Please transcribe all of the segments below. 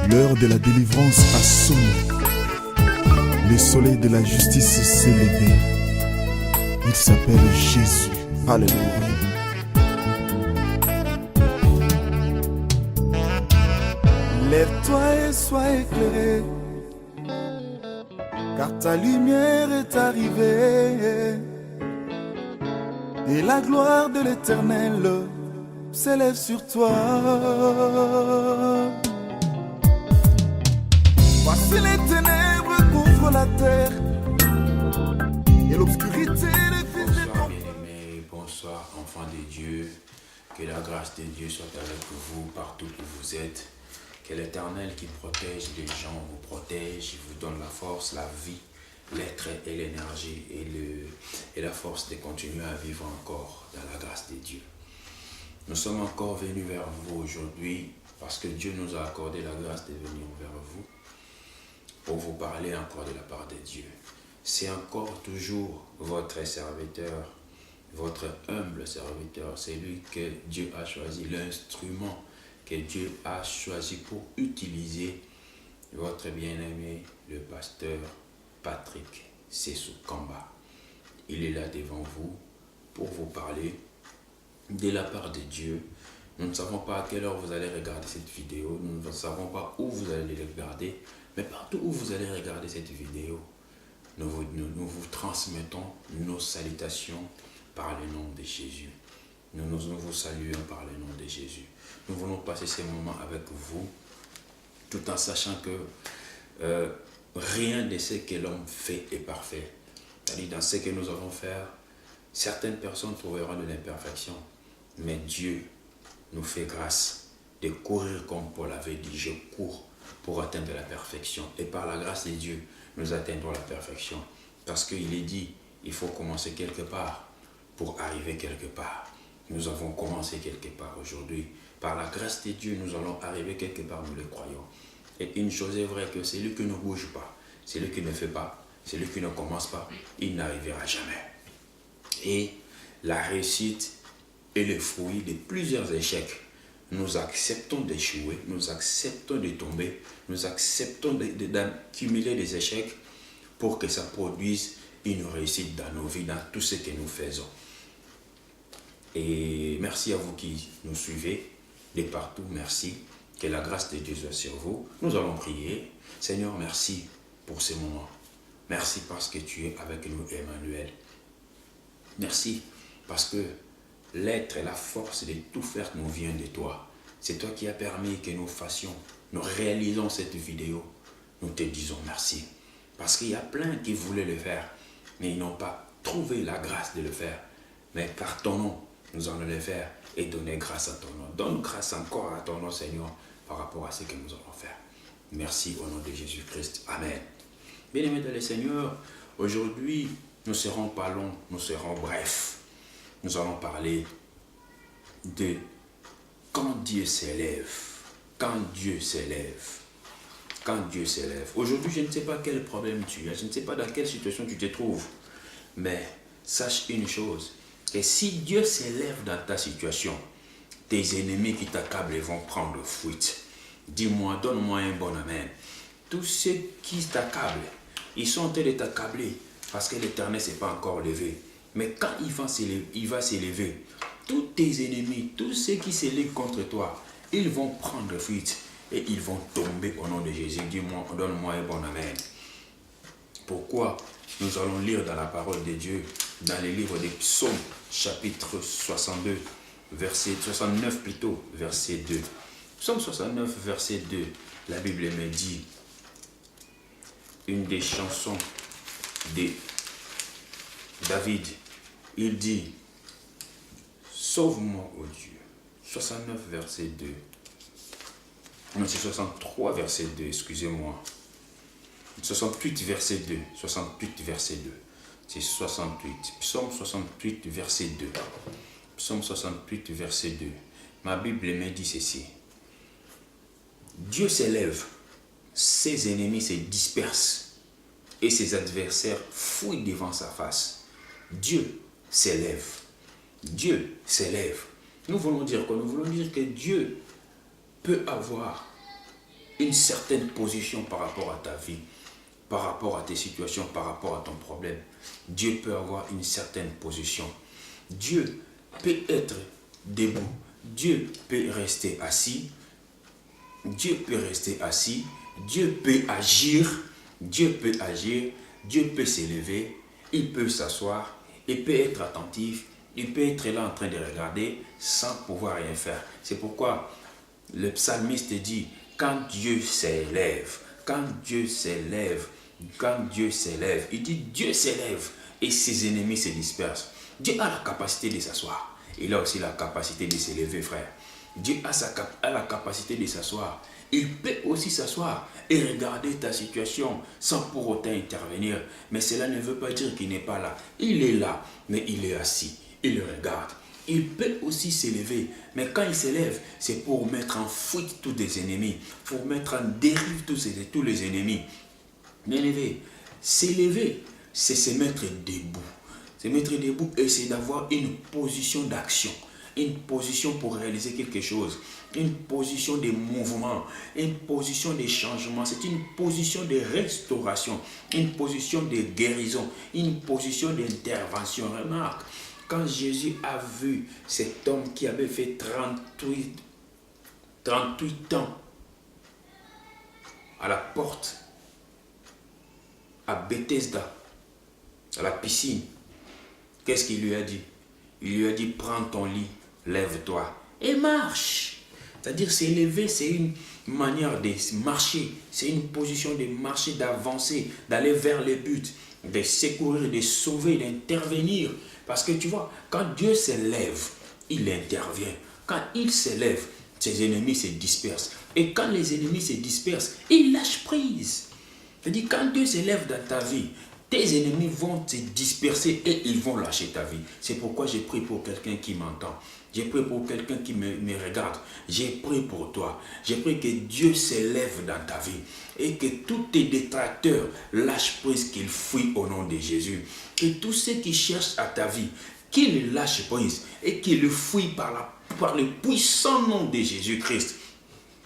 L'heure de la délivrance a sonné. Le soleil de la justice s'est levé. Il s'appelle Jésus. Alléluia. Lève-toi et sois éclairé, car ta lumière est arrivée, et la gloire de l'Éternel s'élève sur toi. Voici les ténèbres couvrent la terre, et l'obscurité des fils de ton... Bien-aimés, bonsoir enfants de Dieu, que la grâce de Dieu soit avec vous partout où vous êtes. Que l'Éternel qui protège les gens vous protège, il vous donne la force, la vie, l'être et l'énergie et la force de continuer à vivre encore dans la grâce de Dieu. Nous sommes encore venus vers vous aujourd'hui parce que Dieu nous a accordé la grâce de venir vers vous pour vous parler encore de la part de Dieu. C'est encore toujours votre serviteur, votre humble serviteur, c'est lui que Dieu a choisi, l'instrument que Dieu a choisi pour utiliser, votre bien-aimé, le pasteur Patrick Sessou Kamba. Il est là devant vous pour vous parler de la part de Dieu. Nous ne savons pas à quelle heure vous allez regarder cette vidéo, nous ne savons pas où vous allez le regarder, mais partout où vous allez regarder cette vidéo, nous vous transmettons nos salutations par le nom de Jésus. Nous vous saluons par le nom de Jésus. Nous voulons passer ces moments avec vous, tout en sachant que rien de ce que l'homme fait est parfait. C'est-à-dire, dans ce que nous allons faire, certaines personnes trouveront de l'imperfection, mais Dieu nous fait grâce de courir comme Paul avait dit, je cours pour atteindre la perfection. Et par la grâce de Dieu, nous atteindrons la perfection. Parce qu'il est dit, il faut commencer quelque part pour arriver quelque part. Nous avons commencé quelque part aujourd'hui. Par la grâce de Dieu, nous allons arriver quelque part, nous le croyons. Et une chose est vraie, que celui qui ne bouge pas, celui qui ne fait pas, celui qui ne commence pas, il n'arrivera jamais. Et la réussite est le fruit de plusieurs échecs. Nous acceptons d'échouer, nous acceptons de tomber, nous acceptons d'accumuler des échecs pour que ça produise une réussite dans nos vies, dans tout ce que nous faisons. Et merci à vous qui nous suivez de partout, merci. Que la grâce de Dieu soit sur vous. Nous allons prier. Seigneur, merci pour ce moment. Merci parce que tu es avec nous, Emmanuel. Merci parce que l'être et la force de tout faire nous vient de toi. C'est toi qui as permis que nous fassions, nous réalisons cette vidéo. Nous te disons merci. Parce qu'il y a plein qui voulaient le faire, mais ils n'ont pas trouvé la grâce de le faire. Mais par ton nom, nous allons le faire et donner grâce à ton nom. Donne grâce encore à ton nom, Seigneur, par rapport à ce que nous allons faire. Merci au nom de Jésus-Christ. Amen. Bien-aimés dans le Seigneur, aujourd'hui, nous ne serons pas longs, nous serons brefs. Nous allons parler de quand Dieu s'élève. Quand Dieu s'élève. Quand Dieu s'élève. Aujourd'hui, je ne sais pas quel problème tu as, je ne sais pas dans quelle situation tu te trouves, mais sache une chose, que si Dieu s'élève dans ta situation, tes ennemis qui t'accablent vont prendre fuite. Dis-moi, donne-moi un bon amen. Tous ceux qui t'accablent, ils sont en train de t'accabler parce que l'Éternel ne s'est pas encore levé. Mais quand il va s'élever, tous tes ennemis, tous ceux qui s'élèvent contre toi, ils vont prendre fuite et ils vont tomber au nom de Jésus. Dis-moi, donne-moi un bon amen. Pourquoi? Nous allons lire dans la parole de Dieu, dans le livre des Psaumes, chapitre 62, verset 69 plutôt, verset 2. Psaume 69, verset 2, la Bible me dit, une des chansons de David, il dit, sauve-moi, ô Dieu. 69, verset 2. Non, c'est 63, verset 2, excusez-moi. 68, verset 2. 68, verset 2. C'est 68. Psaume 68, verset 2. Psaume 68, verset 2. Ma Bible me dit ceci. Dieu s'élève, ses ennemis se dispersent et ses adversaires fuient devant sa face. Dieu s'élève. Dieu s'élève. Nous voulons dire quoi? Nous voulons dire que Dieu peut avoir une certaine position par rapport à ta vie, par rapport à tes situations, par rapport à ton problème. Dieu peut avoir une certaine position. Dieu peut être debout. Dieu peut rester assis. Dieu peut rester assis. Dieu peut agir. Dieu peut agir. Dieu peut s'élever. Il peut s'asseoir. Il peut être attentif. Il peut être là en train de regarder sans pouvoir rien faire. C'est pourquoi le psalmiste dit, quand Dieu s'élève, quand Dieu s'élève, quand Dieu s'élève, il dit Dieu s'élève et ses ennemis se dispersent. Dieu a la capacité de s'asseoir. Il a aussi la capacité de s'élever, frère. Dieu a la capacité de s'asseoir. Il peut aussi s'asseoir et regarder ta situation sans pour autant intervenir. Mais cela ne veut pas dire qu'il n'est pas là. Il est là, mais il est assis. Il le regarde. Il peut aussi s'élever. Mais quand il s'élève, c'est pour mettre en fuite tous les ennemis. Pour mettre en dérive tous les ennemis. Bien élevé, s'élever, c'est se mettre debout. Se mettre debout et c'est d'avoir une position d'action. Une position pour réaliser quelque chose. Une position de mouvement. Une position de changement. C'est une position de restauration. Une position de guérison. Une position d'intervention. Remarque, quand Jésus a vu cet homme qui avait fait 38 ans à la porte, à Bethesda, à la piscine, qu'est-ce qu'il lui a dit? Il lui a dit, prends ton lit, lève-toi et marche. C'est-à-dire s'élever, c'est une manière de marcher, c'est une position de marcher, d'avancer, d'aller vers les buts, de secourir, de sauver, d'intervenir. Parce que tu vois, quand Dieu s'élève, il intervient. Quand il s'élève, ses ennemis se dispersent. Et quand les ennemis se dispersent, il lâche prise. C'est-à-dire, quand Dieu s'élève dans ta vie, tes ennemis vont se disperser et ils vont lâcher ta vie. C'est pourquoi j'ai prié pour quelqu'un qui m'entend. J'ai prié pour quelqu'un qui me regarde. J'ai prié pour toi. J'ai prié que Dieu s'élève dans ta vie et que tous tes détracteurs lâchent prise, qu'ils fuient au nom de Jésus. Que tous ceux qui cherchent à ta vie, qu'ils lâchent prise et qu'ils fuient par le puissant nom de Jésus-Christ.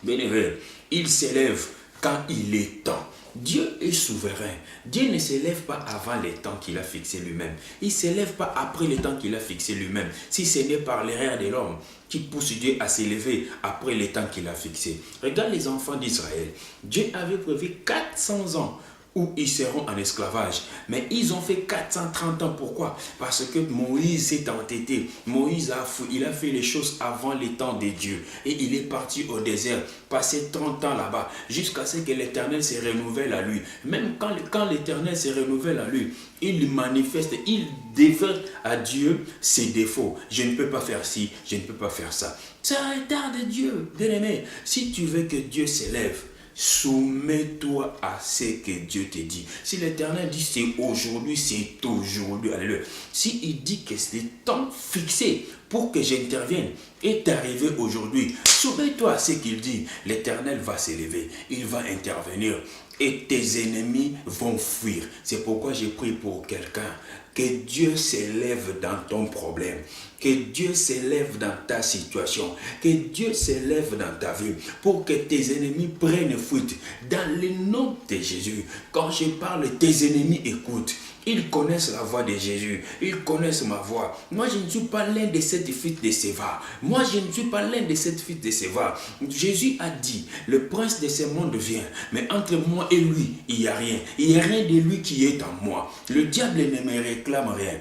Bénévole, il s'élève quand il est temps. Dieu est souverain. Dieu ne s'élève pas avant les temps qu'il a fixé lui-même. Il ne s'élève pas après les temps qu'il a fixé lui-même. Si ce n'est par l'erreur de l'homme qui pousse Dieu à s'élever après les temps qu'il a fixé. Regarde les enfants d'Israël. Dieu avait prévu 400 ans où ils seront en esclavage. Mais ils ont fait 430 ans. Pourquoi? Parce que Moïse s'est entêté. Moïse il a fait les choses avant les temps de Dieu. Et il est parti au désert, passer 30 ans là-bas, jusqu'à ce que l'Éternel se renouvelle à lui. Même quand l'Éternel se renouvelle à lui, il manifeste, il développe à Dieu ses défauts. Je ne peux pas faire ci, je ne peux pas faire ça. C'est un retard de Dieu, bien-aimé. Si tu veux que Dieu s'élève, soumets-toi à ce que Dieu te dit. Si l'Éternel dit c'est aujourd'hui, c'est aujourd'hui. Alléluia. S'il dit que c'est le temps fixé pour que j'intervienne est arrivé aujourd'hui, soumets-toi à ce qu'il dit. L'Éternel va s'élever, il va intervenir et tes ennemis vont fuir. C'est pourquoi j'ai prié pour quelqu'un. Que Dieu s'élève dans ton problème. Que Dieu s'élève dans ta situation. Que Dieu s'élève dans ta vie. Pour que tes ennemis prennent fuite. Dans le nom de Jésus. Quand je parle, tes ennemis écoutent. Ils connaissent la voix de Jésus. Ils connaissent ma voix. Moi, je ne suis pas l'un de cette fils de Séva. Moi, je ne suis pas l'un de cette fils de Séva. Jésus a dit, le prince de ce monde vient. Mais entre moi et lui, il n'y a rien. Il n'y a rien de lui qui est en moi. Le diable ne me réclame rien.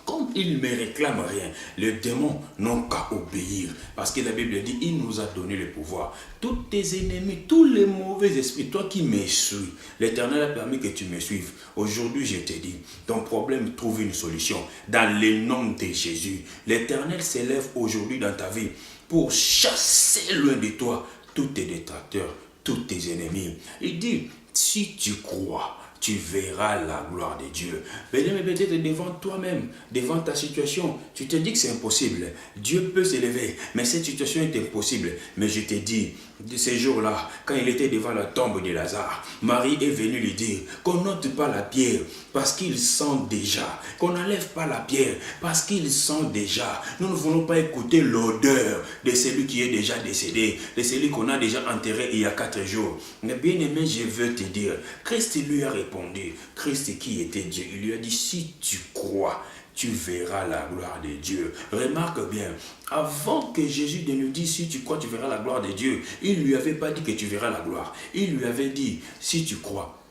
Comme il ne me réclame rien, les démons n'ont qu'à obéir. Parce que la Bible dit, il nous a donné le pouvoir. Tous tes ennemis, tous les mauvais esprits, toi qui me suis, l'Éternel a permis que tu me suives. Aujourd'hui, je te dis, ton problème trouve une solution. Dans le nom de Jésus, l'Éternel s'élève aujourd'hui dans ta vie pour chasser loin de toi tous tes détracteurs, tous tes ennemis. Il dit, si tu crois, tu verras la gloire de Dieu. Bien-aimé, peut-être devant toi-même, devant ta situation, tu te dis que c'est impossible. Dieu peut s'élever, mais cette situation est impossible. Mais je te dis, de ces jours-là, quand il était devant la tombe de Lazare, Marie est venue lui dire qu'on n'ôte pas la pierre parce qu'il sent déjà, qu'on n'enlève pas la pierre parce qu'il sent déjà. Nous ne voulons pas écouter l'odeur de celui qui est déjà décédé, de celui qu'on a déjà enterré il y a 4 jours. Mais bien aimé, je veux te dire, Christ lui a répondu, Christ qui était Dieu, il lui a dit, si tu crois, tu verras la gloire de Dieu. Remarque bien, avant que Jésus ne nous dise si tu crois, tu verras la gloire de Dieu, il ne lui avait pas dit que tu verras la gloire. Il lui avait dit, si tu crois,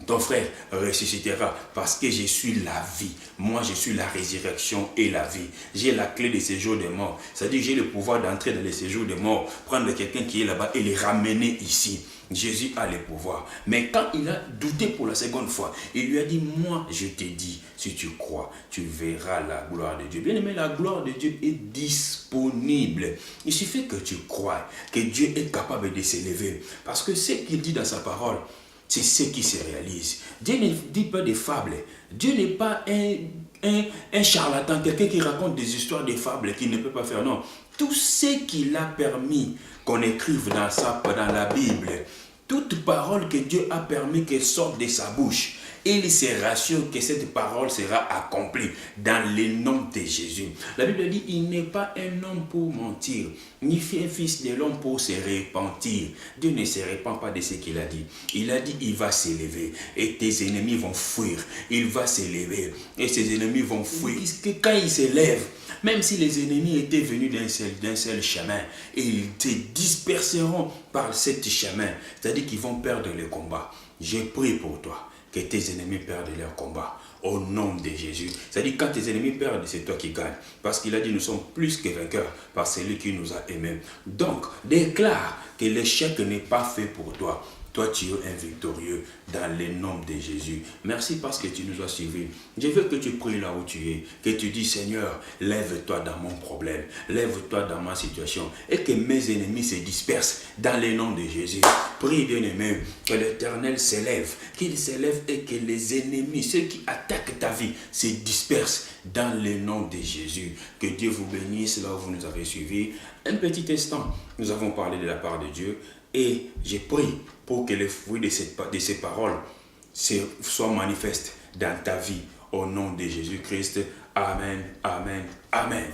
ton frère ressuscitera parce que je suis la vie. Moi, je suis la résurrection et la vie. J'ai la clé des séjours des morts. C'est-à-dire que j'ai le pouvoir d'entrer dans les séjours des morts, prendre quelqu'un qui est là-bas et les ramener ici. Jésus a le pouvoir. Mais quand il a douté pour la seconde fois, il lui a dit, moi, je te dis, si tu crois, tu verras la gloire de Dieu. Bien aimé, la gloire de Dieu est disponible. Il suffit que tu crois que Dieu est capable de s'élever. Parce que ce qu'il dit dans sa parole, c'est ce qui se réalise. Dieu ne dit pas des fables. Dieu n'est pas un charlatan, quelqu'un qui raconte des histoires de fables qu'il ne peut pas faire. Non. Tout ce qu'il a permis qu'on écrive dans la Bible, toute parole que Dieu a permis qu'elle sorte de sa bouche, il se rassure que cette parole sera accomplie dans le nom de Jésus. La Bible dit, il n'est pas un homme pour mentir, ni un fils de l'homme pour se repentir. Dieu ne se repent pas de ce qu'il a dit. Il a dit, il va s'élever et tes ennemis vont fuir. Il va s'élever et ses ennemis vont fuir. Quand il s'élève, même si les ennemis étaient venus d'un seul chemin, ils te disperseront par ce chemin. C'est-à-dire qu'ils vont perdre le combat. Je prie pour toi que tes ennemis perdent leur combat au nom de Jésus. C'est-à-dire quand tes ennemis perdent, c'est toi qui gagnes. Parce qu'il a dit, nous sommes plus que vainqueurs par celui qui nous a aimés. Donc, déclare que l'échec n'est pas fait pour toi. Toi, tu es un victorieux dans le nom de Jésus. Merci parce que tu nous as suivis. Je veux que tu pries là où tu es. Que tu dis, Seigneur, lève-toi dans mon problème. Lève-toi dans ma situation. Et que mes ennemis se dispersent dans le nom de Jésus. Prie, bien-aimé, que l'Éternel s'élève. Qu'il s'élève et que les ennemis, ceux qui attaquent ta vie, se dispersent dans le nom de Jésus. Que Dieu vous bénisse là où vous nous avez suivis. Un petit instant, nous avons parlé de la part de Dieu. Et j'ai prié pour que les fruits de ces paroles soient manifestes dans ta vie. Au nom de Jésus-Christ. Amen, amen, amen.